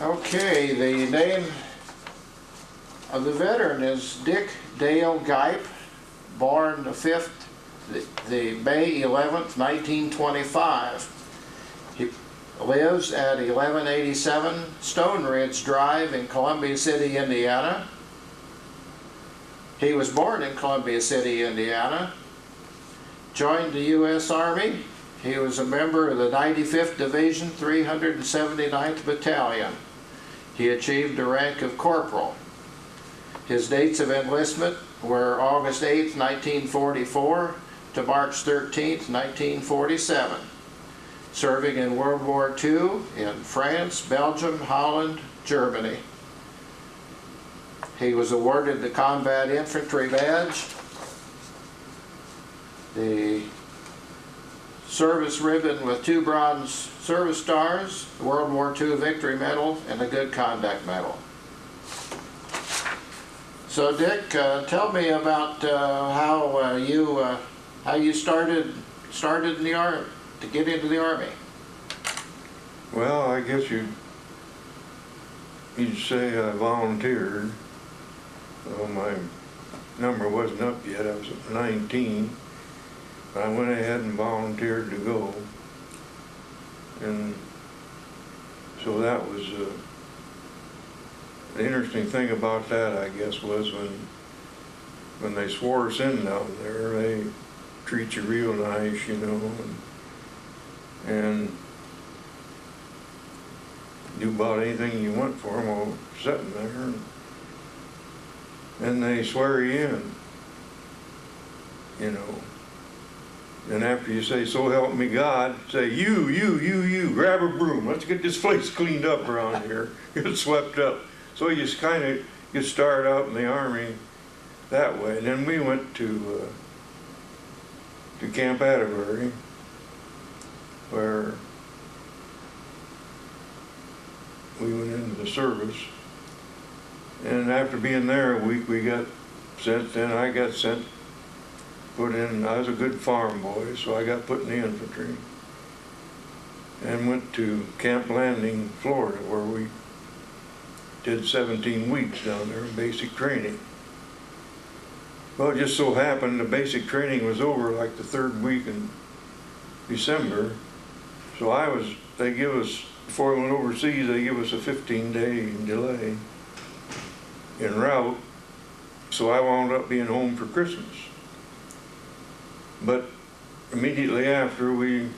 Okay, the name of the veteran is Dick Dale Gipe, born the May 11th, 1925. He lives at 1187 Stone Ridge Drive in Columbia City, Indiana. He was born in Columbia City, Indiana, joined the U.S. Army. He was a member of the 95th Division, 379th Battalion. He achieved the rank of corporal. His dates of enlistment were August 8, 1944 to March 13, 1947, serving in World War II in France, Belgium, Holland, Germany. He was awarded the Combat Infantry Badge, the service ribbon with 2 bronze service stars, the World War II Victory Medal, and the Good Conduct Medal. So Dick, tell me about how you started in the Army, to get into the Army. Well, I guess you'd say I volunteered. Well, my number wasn't up yet. I was at 19. I went ahead and volunteered to go. And so that was the interesting thing about that, I guess, was when they swore us in down there, they treat you real nice, you know, and do about anything you want for them while sitting there. And they swear you in, you know. And after you say, "So help me God," say, you, grab a broom. Let's get this place cleaned up around here. Get swept up. So you just kind of get started out in the Army that way. And then we went to Camp Atterbury, where we went into the service. And after being there a week, we got sent, then I got sent, put in, I was a good farm boy, so I got put in the infantry. And went to Camp Landing, Florida, where we did 17 weeks down there in basic training. Well, it just so happened the basic training was over like the 3rd week in December. So they give us, before we went overseas, they give us a 15-day delay en route. So I wound up being home for Christmas. But immediately after, we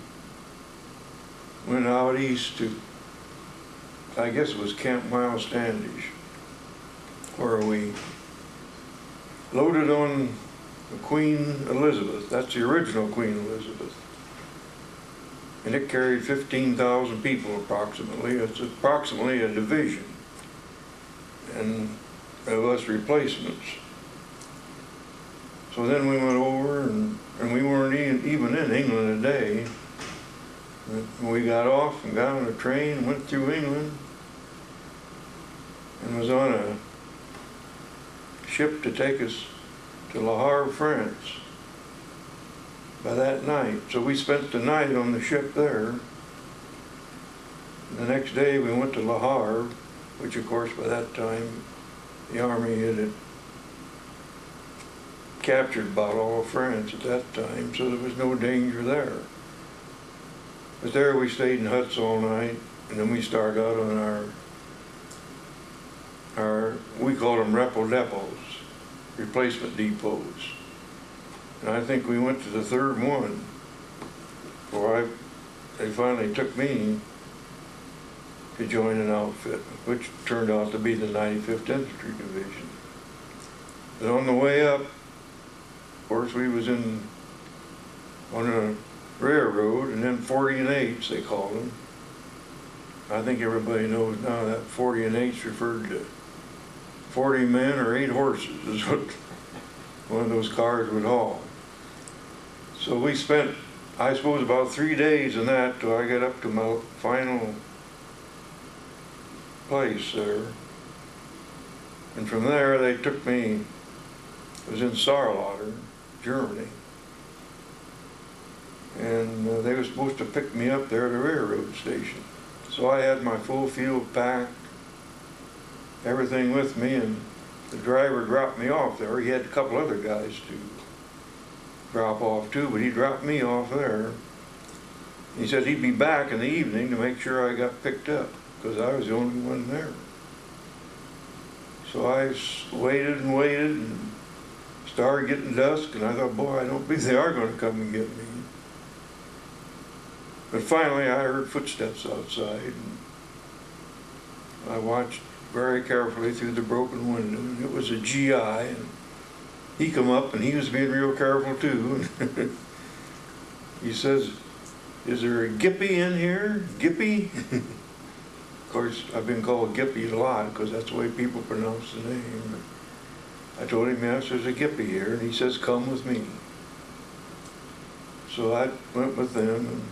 went out east to, I guess it was Camp Miles Standish, where we loaded on the Queen Elizabeth. That's the original Queen Elizabeth. And it carried 15,000 people approximately. It's approximately a division, and of us replacements. So then we went over, and we weren't even in England a day. We got off and got on a train, went through England, and was on a ship to take us to Le Havre, France, by that night. So we spent the night on the ship there. The next day we went to Le Havre, which of course by that time the Army had captured about all of France at that time, so there was no danger there. But there we stayed in huts all night, and then we started out on our we called them repo depots, replacement depots. And I think we went to the 3rd one, where they finally took me to join an outfit, which turned out to be the 95th Infantry Division. But on the way up, of course, we was on a railroad, and then 40 and 8s, they called them. I think everybody knows now that 40 and 8s referred to 40 men or 8 horses is what one of those cars would haul. So we spent, I suppose, about 3 days in that till I got up to my final place there. And from there they took me, it was in Saarlauter, Germany. And they were supposed to pick me up there at the railroad station. So I had my full field packed, everything with me, and the driver dropped me off there. He had a couple other guys to drop off too, but he dropped me off there. He said he'd be back in the evening to make sure I got picked up, because I was the only one there. So I waited and waited, and started getting dusk, and I thought, boy, I don't believe they are going to come and get me. But finally I heard footsteps outside, and I watched very carefully through the broken window, and it was a GI, and he come up, and he was being real careful too. He says, "Is there a Gipe in here? Gipe?" Of course, I've been called Gipe a lot because that's the way people pronounce the name. I told him, yes, there's a Gipe here, and he says, "Come with me." So I went with them,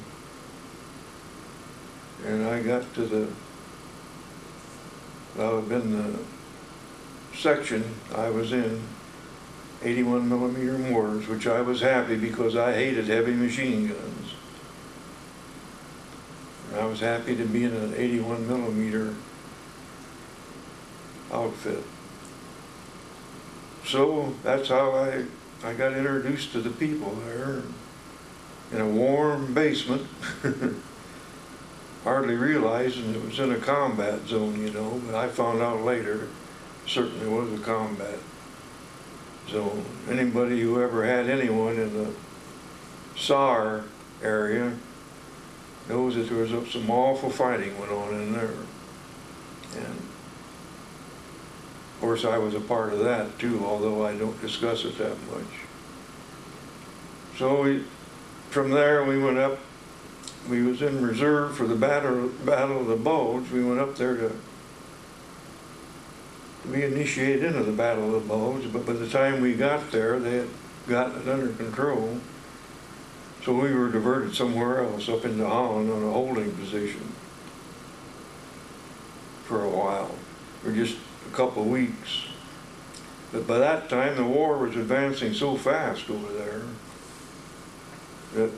and I got to the section I was in, 81 millimeter mortars, which I was happy because I hated heavy machine guns. And I was happy to be in an 81 millimeter outfit. So that's how I got introduced to the people there, in a warm basement, hardly realizing it was in a combat zone, you know, but I found out later it certainly was a combat zone. Anybody who ever had anyone in the SAR area knows that there was some awful fighting went on in there. And of course I was a part of that too, although I don't discuss it that much. So from there we went up. We was in reserve for the Battle of the Bulge. We went up there to be initiated into the Battle of the Bulge, but by the time we got there, they had gotten it under control. So we were diverted somewhere else, up into Holland on a holding position for a while, for just a couple of weeks. But by that time, the war was advancing so fast over there that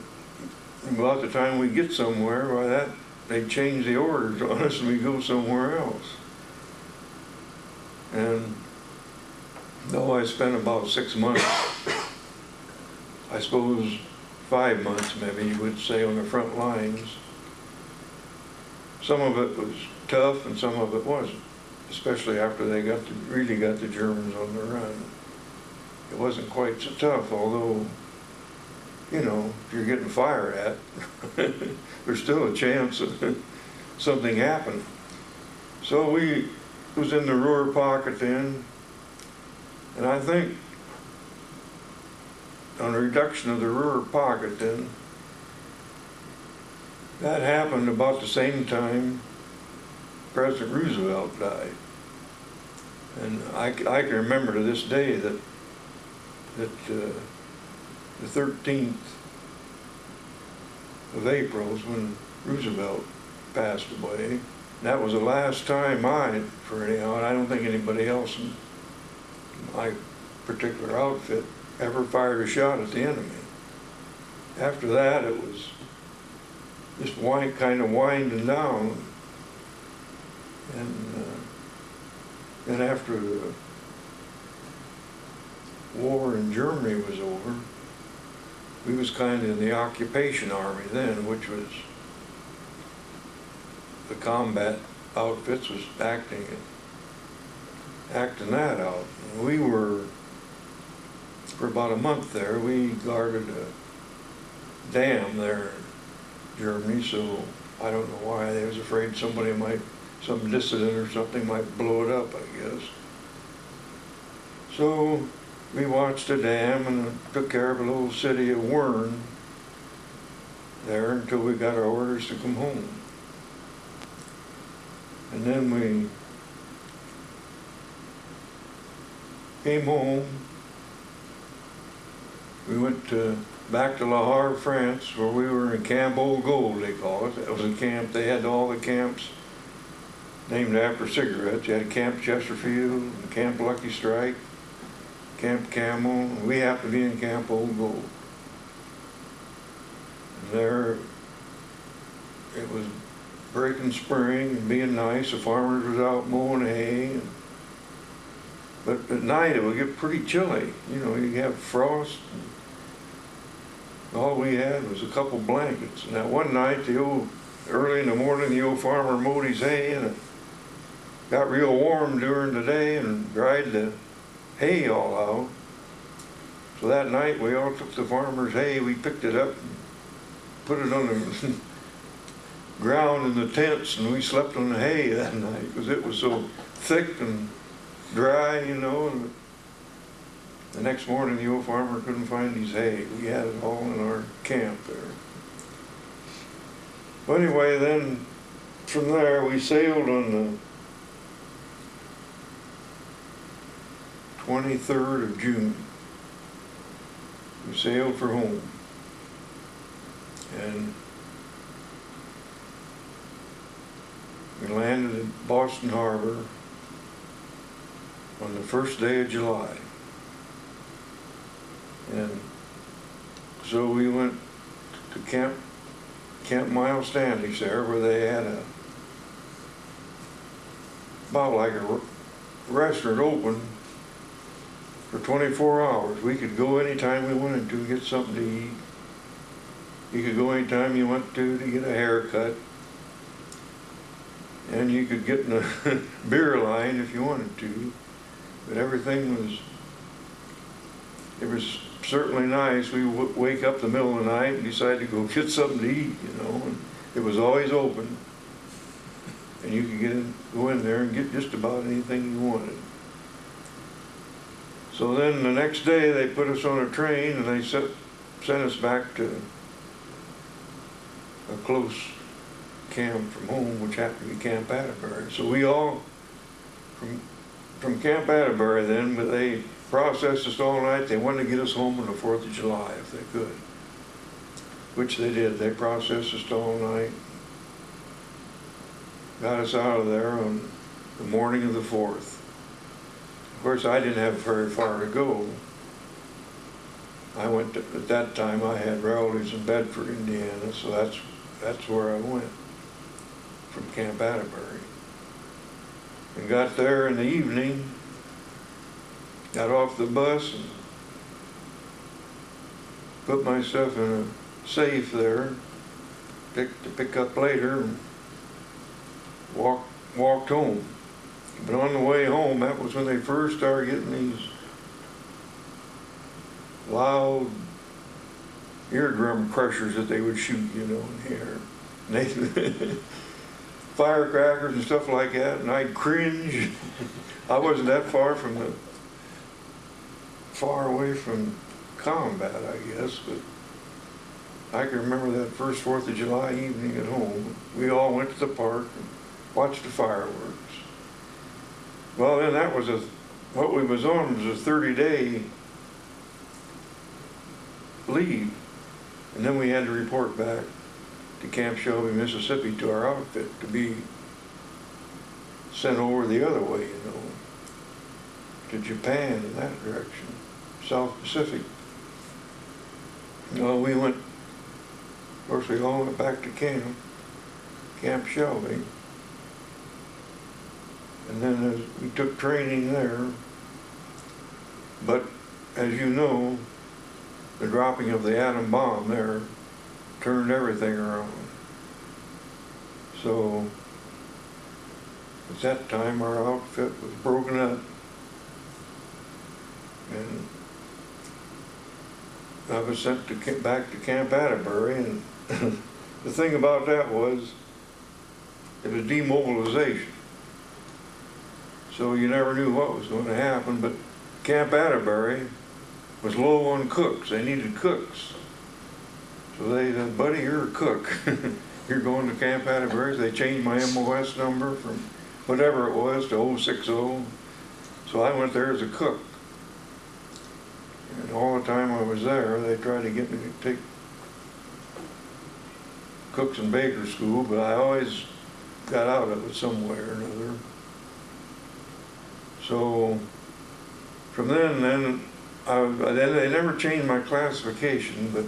about the time we get somewhere, by that, they change the orders on us and we go somewhere else. And though I spent about 6 months, I suppose 5 months maybe you would say, on the front lines, some of it was tough and some of it wasn't, especially after they really got the Germans on the run. It wasn't quite so tough, although, you know, if you're getting fired at, there's still a chance of something happening. So we was in the Ruhr pocket then, and I think on the reduction of the Ruhr pocket then, that happened about the same time President Roosevelt died. And I can remember to this day that the 13th of April was when Roosevelt passed away. And that was the last time for anyhow, and I don't think anybody else in my particular outfit ever fired a shot at the enemy. After that, it was just kind of winding down. And then after the war in Germany was over, we was kind of in the occupation army then, which was the combat outfits was acting that out. And we were, for about a month there, we guarded a dam there in Germany, so I don't know why. They was afraid some dissident or something might blow it up, I guess. So we watched the dam and took care of a little city of Wern there until we got our orders to come home. And then we came home. We went back to La Havre, France, where we were in Camp Old Gold, they call it. That was a camp. They had all the camps named after cigarettes. You had Camp Chesterfield, and Camp Lucky Strike, Camp Camel. We happened to be in Camp Old Gold. And there, it was breaking spring and being nice. The farmers was out mowing hay. And But at night it would get pretty chilly. You know, you have frost. And all we had was a couple blankets. And that one night, early in the morning, the old farmer mowed his hay, and it got real warm during the day and dried the hay all out. So that night we all took the farmer's hay, we picked it up and put it on the ground in the tents, and we slept on the hay that night because it was so thick and dry, you know. And the next morning the old farmer couldn't find his hay. We had it all in our camp there. Well, anyway, then from there we sailed on the 23rd of June. We sailed for home. And we landed at Boston Harbor on the first day of July. And so we went to Camp Miles Standish there, where they had about like a restaurant open for 24 hours. We could go anytime we wanted to get something to eat. You could go anytime you went to get a haircut. And you could get in a beer line if you wanted to. But everything it was certainly nice. We would wake up the middle of the night and decide to go get something to eat, you know. And it was always open. And you could go in there and get just about anything you wanted. So then the next day they put us on a train and they sent us back to a close camp from home, which happened to be Camp Atterbury. So we all, from Camp Atterbury then, but they processed us all night. They wanted to get us home on the 4th of July if they could, which they did. They processed us all night, got us out of there on the morning of the 4th. Of course, I didn't have very far to go. At that time, I had relatives in Bedford, Indiana, so that's where I went, from Camp Atterbury. And got there in the evening, got off the bus and put myself in a safe there, to pick up later, and walked home. But on the way home, that was when they first started getting these loud eardrum crushers that they would shoot, you know, in here. And they firecrackers and stuff like that, and I'd cringe. I wasn't that far away from combat, I guess, but I can remember that first 4th of July evening at home. We all went to the park and watched the fireworks. Well, then that was what we was on was a 30-day leave. And then we had to report back to Camp Shelby, Mississippi, to our outfit to be sent over the other way, you know, to Japan in that direction, South Pacific. Well, we went, of course, we all went back to Camp Shelby. And then we took training there. But as you know, the dropping of the atom bomb there turned everything around. So at that time our outfit was broken up, and I was sent back to Camp Atterbury, and the thing about that was it was demobilization. So you never knew what was going to happen, but Camp Atterbury was low on cooks. They needed cooks. So they said, buddy, you're a cook. You're going to Camp Atterbury. They changed my MOS number from whatever it was to 060. So I went there as a cook. And all the time I was there, they tried to get me to take cooks and baker school, but I always got out of it some way or another. So from then they never changed my classification, but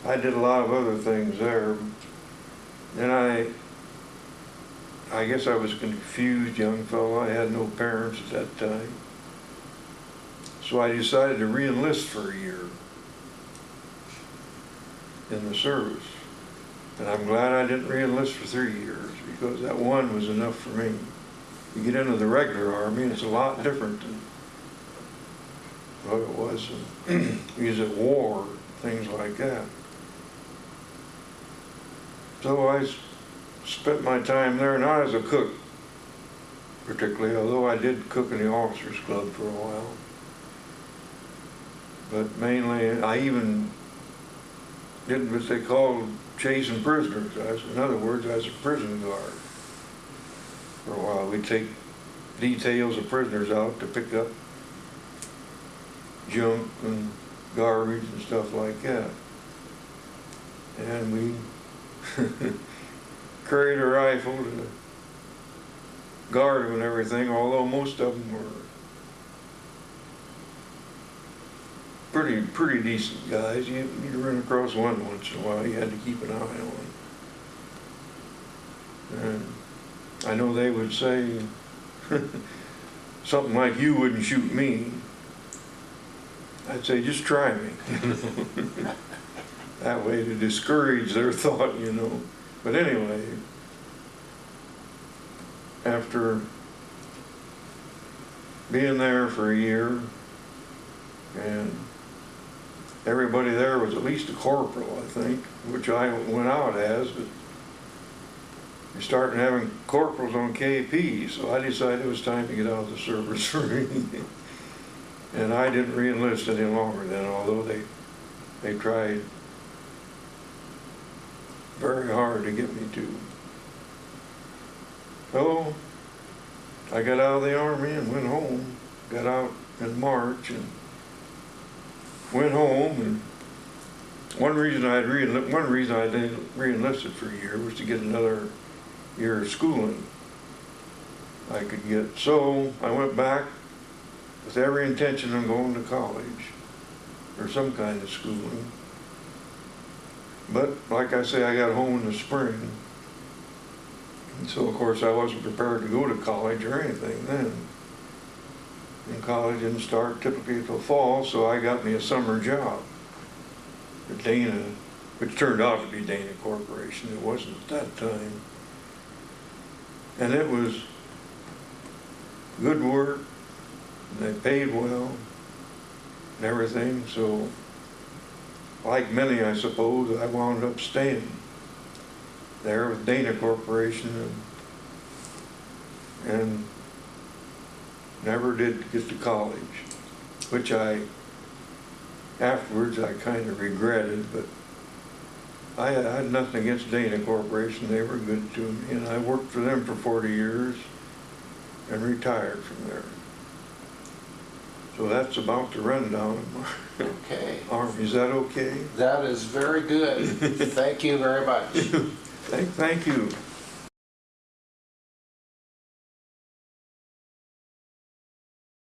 I did a lot of other things there. And I guess I was a confused young fellow. I had no parents at that time. So I decided to re-enlist for a year in the service. And I'm glad I didn't re-enlist for 3 years, because that one was enough for me. You get into the regular Army, and it's a lot different than what it was when he was at war, things like that. So I spent my time there, not as a cook particularly, although I did cook in the officers club for a while. But mainly, I even did what they called chasing prisoners. In other words, I was a prison guard for a while. We'd take details of prisoners out to pick up junk and garbage and stuff like that. And we carried a rifle to guard them and everything, although most of them were pretty decent guys. You'd run across one once in a while you had to keep an eye on. And I know they would say something like, "You wouldn't shoot me." I'd say, "Just try me." That way to discourage their thought, you know. But anyway, after being there for a year, and everybody there was at least a corporal, I think, which I went out as, but you're starting having corporals on KP, so I decided it was time to get out of the service for me. And I didn't re-enlist any longer then, although they tried very hard to get me to. So I got out of the Army and went home. Got out in March and went home. And one reason I re-enlisted for a year was to get another year of schooling I could get. So I went back with every intention of going to college or some kind of schooling. But like I say, I got home in the spring. And so of course I wasn't prepared to go to college or anything then. And college didn't start typically until fall, so I got me a summer job at Dana, which turned out to be Dana Corporation. It wasn't at that time. And it was good work, and they paid well and everything, so like many, I suppose, I wound up staying there with Dana Corporation and never did get to college, which afterwards I kind of regretted, but I had nothing against Dana Corporation. They were good to me, and I worked for them for 40 years and retired from there. So that's about the rundown of my Army. Is that okay? That is very good. Thank you very much. Thank you.